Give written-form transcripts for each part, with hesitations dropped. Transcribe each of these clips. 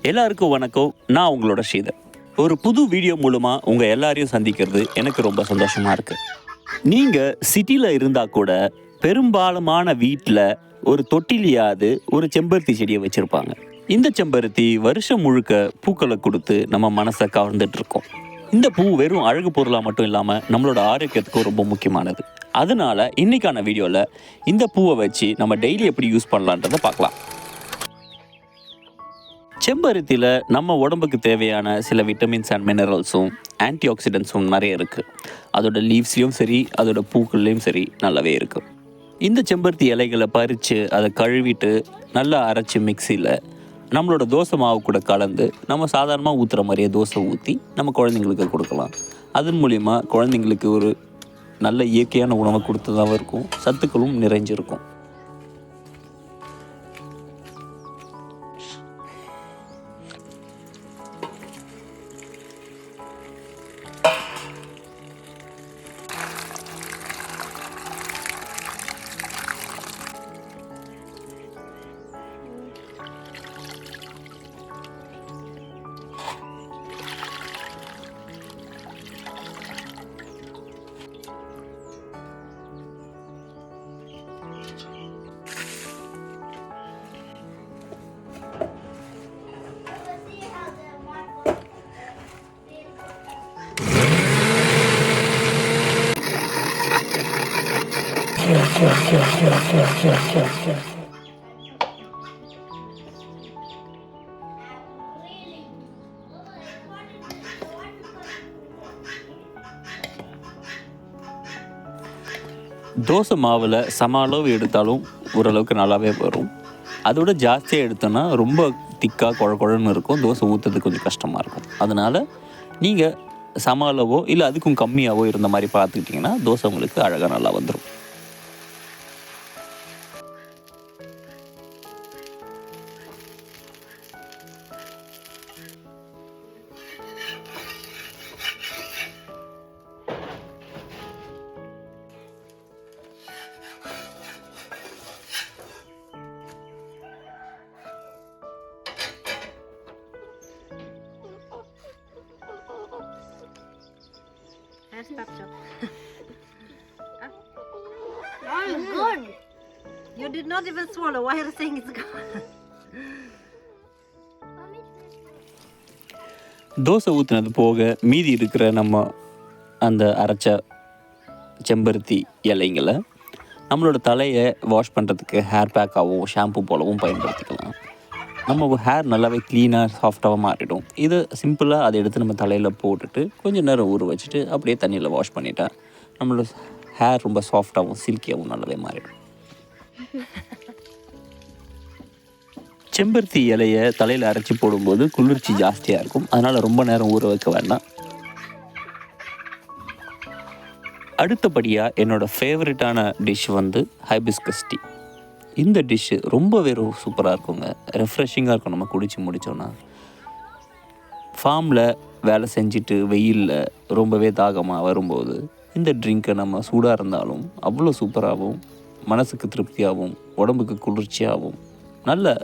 எல்லாருக்கும் வணக்கம். நான் உங்களோட ஸ்ரீதர். ஒரு புது வீடியோ மூலமாக உங்கள் எல்லாரையும் சந்திக்கிறது எனக்கு ரொம்ப சந்தோஷமாக இருக்குது. நீங்கள் சிட்டியில் இருந்தால் கூட பெரும்பாலுமான வீட்டில் ஒரு தொட்டிலையாவது ஒரு செம்பருத்தி செடியை வச்சுருப்பாங்க. இந்த செம்பருத்தி வருஷம் முழுக்க பூக்களை கொடுத்து நம்ம மனசை கவர்ந்துட்டு இருக்கோம். இந்த பூ வெறும் அழகு பொருளாக மட்டும் இல்லாமல் நம்மளோட ஆரோக்கியத்துக்கும் ரொம்ப முக்கியமானது. அதனால இன்னைக்கான வீடியோவில் இந்த பூவை வச்சு நம்ம டெய்லி எப்படி யூஸ் பண்ணலான்றதை பார்க்கலாம். செம்பருத்தியில் நம்ம உடம்புக்கு தேவையான சில விட்டமின்ஸ் அண்ட் மினரல்ஸும் ஆன்டி ஆக்சிடென்ட்ஸும் நிறைய இருக்குது. அதோட லீவ்ஸ்லேயும் சரி, அதோட பூக்கள்லேயும் சரி நல்லாவே இருக்குது. இந்த செம்பருத்தி இலைகளை பறித்து அதை கழுவிட்டு நல்லா அரைச்சி மிக்சியில் நம்மளோட தோசை மாவு கூட கலந்து நம்ம சாதாரணமாக ஊற்றுற மாதிரியே தோசை ஊற்றி நம்ம குழந்தைங்களுக்கு கொடுக்கலாம். அதன் மூலிமா குழந்தைங்களுக்கு ஒரு நல்ல இயற்கையான உணவை கொடுத்ததாகவும் இருக்கும், சத்துக்களும் நிறைஞ்சிருக்கும். தோசை மாவில் சம அளவு எடுத்தாலும் ஓரளவுக்கு நல்லாவே வரும். அதோட ஜாஸ்தியாக எடுத்தோன்னா ரொம்ப திக்காக குழன்னு இருக்கும், தோசை ஊற்றுறதுக்கு கொஞ்சம் கஷ்டமாக இருக்கும். அதனால் நீங்கள் சம அளவோ இல்லை அதுக்கும் கம்மியாகவோ இருந்த மாதிரி பார்த்துக்கிட்டிங்கன்னா தோசை உங்களுக்கு அழகாக நல்லா வந்துடும். Stop, stop. Oh, it's good. You did not even swallow. Why are you saying it's good? Dosa ஊற்றினது போக மீதி இருக்கிற நம்ம அந்த அரைச்ச செம்பருத்தி இலைங்களை நம்மளோட தலையை வாஷ் பண்ணுறதுக்கு ஹேர் பேக்காகவும் ஷாம்பு போலவும் பயன்படுத்திக்கலாம். நம்ம ஹேர் நல்லாவே க்ளீனாக சாஃப்டாகவும் மாறிடும். இது சிம்பிளாக அதை எடுத்து நம்ம தலையில் போட்டுட்டு கொஞ்சம் நேரம் ஊற வச்சுட்டு அப்படியே தண்ணியில் வாஷ் பண்ணிட்டா நம்மளோட ஹேர் ரொம்ப சாஃப்டாகவும் சில்கியாகவும் நல்லாவே மாறிடும். செம்பருத்தி இலையை தலையில் அரைச்சி போடும்போது குளிர்ச்சி ஜாஸ்தியாக இருக்கும். அதனால் ரொம்ப நேரம் ஊற வைக்க வேண்டாம். அடுத்தபடியாக என்னோடய ஃபேவரட்டான டிஷ் ஹைபிஸ்கஸ் டீ. இந்த டிஷ்ஷு ரொம்பவே சூப்பராக இருக்குங்க, ரெஃப்ரெஷிங்காக இருக்கும். நம்ம குடித்து முடித்தோன்னா ஃபார்மில் வேலை செஞ்சுட்டு வெயிலில் ரொம்பவே தாகமாக வரும்போது இந்த ட்ரிங்க்கை நம்ம சூடாக இருந்தாலும் அவ்வளோ சூப்பராகவும் மனசுக்கு திருப்தியாகவும் உடம்புக்கு குளிர்ச்சியாகவும் நல்ல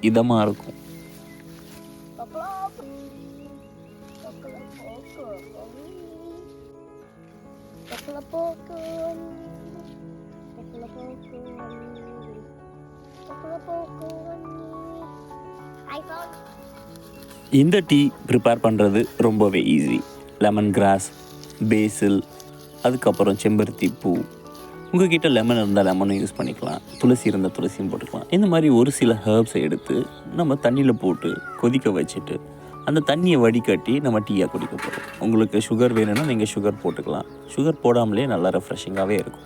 இதமாக இருக்கும். இந்த டீ ப்ரிப்பேர் பண்ணுறது ரொம்பவே ஈஸி. லெமன் கிராஸ், பேசில், அதுக்கப்புறம் செம்பருத்தி பூ, உங்கள்கிட்ட லெமன் இருந்தால் லெமனும் யூஸ் பண்ணிக்கலாம், துளசி இருந்தால் துளசியும் போட்டுக்கலாம். இந்த மாதிரி ஒரு சில ஹெர்ப்ஸை எடுத்து நம்ம தண்ணியில் போட்டு கொதிக்க வச்சுட்டு அந்த தண்ணியை வடிகட்டி நம்ம டீயாக குடிக்க போகிறோம். உங்களுக்கு சுகர் வேணும்னா நீங்கள் சுகர் போட்டுக்கலாம். சுகர் போடாமலே நல்லா ரெஃப்ரெஷிங்காகவே இருக்கும்.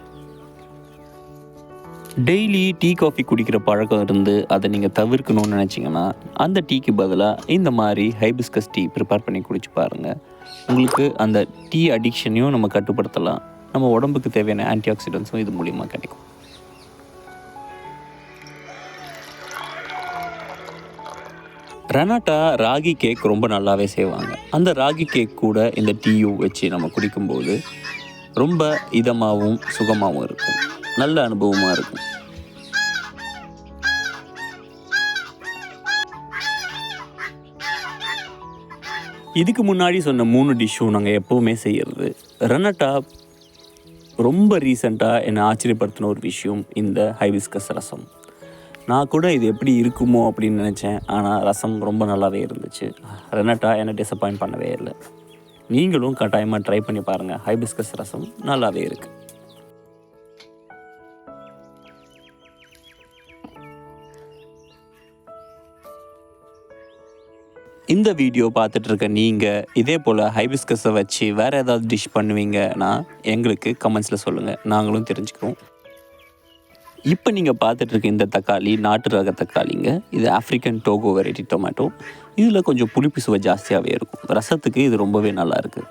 டெய்லி டீ காஃபி குடிக்கிற பழக்கம் இருந்து அதை நீங்கள் தவிர்க்கணும்னு நினச்சிங்கன்னா அந்த டீக்கு பதிலாக இந்த மாதிரி ஹைபிஸ்கஸ் டீ ப்ரிப்பேர் பண்ணி குடிச்சு பாருங்கள். உங்களுக்கு அந்த டீ அடிக்ஷனையும் நம்ம கட்டுப்படுத்தலாம். நம்ம உடம்புக்கு தேவையான ஆன்டி ஆக்சிடென்ட்ஸும் இது மூலிமா கிடைக்கும். ரெனாட்டா ராகி கேக் ரொம்ப நல்லாவே செய்வாங்க. அந்த ராகி கேக் கூட இந்த டீயும் வச்சு நம்ம குடிக்கும்போது ரொம்ப இதமாகவும் சுகமாகவும் இருக்கும், நல்ல அனுபவமாக இருக்கும். இதுக்கு முன்னாடி சொன்ன 3 டிஷ்ஷும் நாங்கள் எப்போவுமே செய்கிறது. ரனட்டா ரொம்ப ரீசெண்டாக என்னை ஆச்சரியப்படுத்தின ஒரு விஷயம் இந்த ஹைபிஸ்கஸ் ரசம். நான் கூட இது எப்படி இருக்குமோ அப்படின்னு நினச்சேன். ஆனால் ரசம் ரொம்ப நல்லாவே இருந்துச்சு. ரனட்டா என்னை டிசப்பாயிண்ட் பண்ணவே இல்லை. நீங்களும் கட்டாயமாக ட்ரை பண்ணி பாருங்கள். ஹைபிஸ்கஸ் ரசம் நல்லாவே இருக்குது. இந்த வீடியோ பார்த்துட்டு இருக்க நீங்கள் இதே போல் ஹைபிஸ்கஸை வச்சு வேறு ஏதாவது டிஷ் பண்ணுவீங்கன்னா எங்களுக்கு கமெண்ட்ஸில் சொல்லுங்கள், நாங்களும் தெரிஞ்சுக்கிறோம். இப்போ நீங்கள் பார்த்துட்டு இருக்க இந்த தக்காளி நாட்டு ரக தக்காளிங்க. இது ஆஃப்ரிக்கன் டோகோ வெரைட்டி டொமேட்டோ. இதில் கொஞ்சம் புளிப்பு சுவை ஜாஸ்தியாகவே இருக்கும். ரசத்துக்கு இது ரொம்பவே நல்லாயிருக்கு.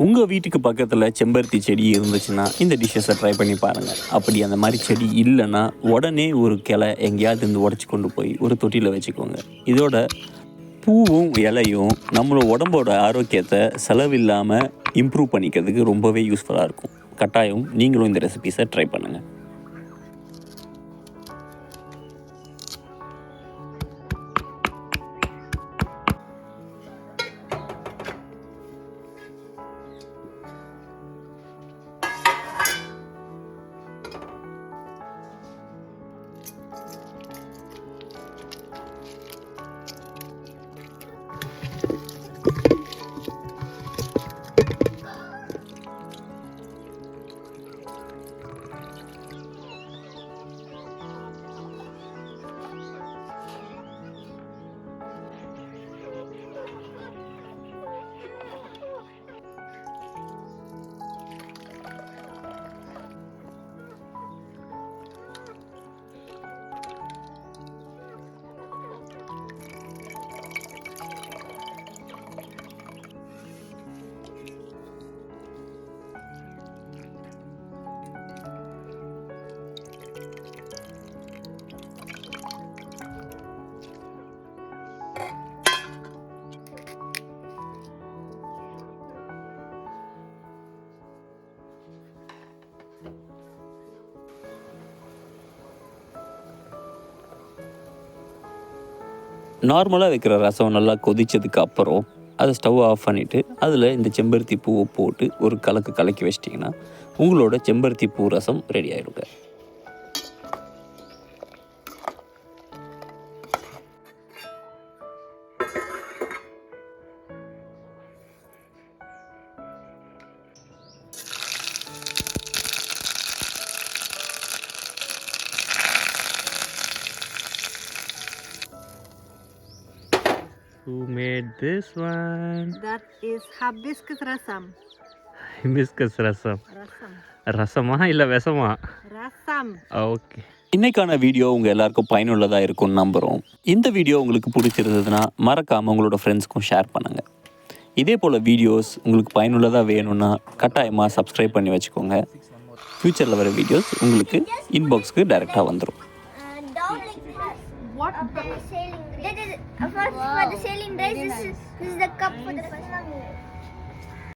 உங்கள் வீட்டுக்கு பக்கத்தில் செம்பருத்தி செடி இருந்துச்சுன்னா இந்த டிஷ்ஷஸை ட்ரை பண்ணி பாருங்கள். அப்படி அந்த மாதிரி செடி இல்லைன்னா உடனே ஒரு கிளை எங்கேயாவது இருந்து உடச்சி கொண்டு போய் ஒரு தொட்டியில் வச்சுக்கோங்க. இதோட பூவும் இலையும் நம்மளோட உடம்போட ஆரோக்கியத்தை செலவில்லாமல் இம்ப்ரூவ் பண்ணிக்கிறதுக்கு ரொம்பவே யூஸ்ஃபுல்லாக இருக்கும். கட்டாயம் நீங்களும் இந்த ரெசிபீஸை ட்ரை பண்ணுங்கள். நார்மலாக வைக்கிற ரசம் நல்லா கொதித்ததுக்கு அப்புறம் அதை ஸ்டவ் ஆஃப் பண்ணிவிட்டு அதில் இந்த செம்பருத்தி பூவை போட்டு ஒரு கலக்கி வச்சிட்டிங்கன்னா உங்களோட செம்பருத்தி பூ ரசம் ரெடி ஆகிடுங்க. Who made this one? That is hibiscus rasam. Hibiscus rasam. Rasam. ரசமா இல்லை விஷமா? Rasam. ஓகே. இன்னைக்கான வீடியோ உங்கள் எல்லாருக்கும் பயனுள்ளதாக இருக்கும்னு நம்புகிறோம். இந்த வீடியோ உங்களுக்கு பிடிச்சிருந்ததுன்னா மறக்காமல் உங்களோட ஃப்ரெண்ட்ஸ்க்கும் ஷேர் பண்ணுங்கள். இதே போல் வீடியோஸ் உங்களுக்கு பயனுள்ளதாக வேணும்னா கட்டாயமாக சப்ஸ்கிரைப் பண்ணி வச்சுக்கோங்க. ஃப்யூச்சரில் வர வீடியோஸ் உங்களுக்கு இன்பாக்ஸ்க்கு டைரெக்டாக வந்துடும். What? For the sailing race, this is the cup for the first one.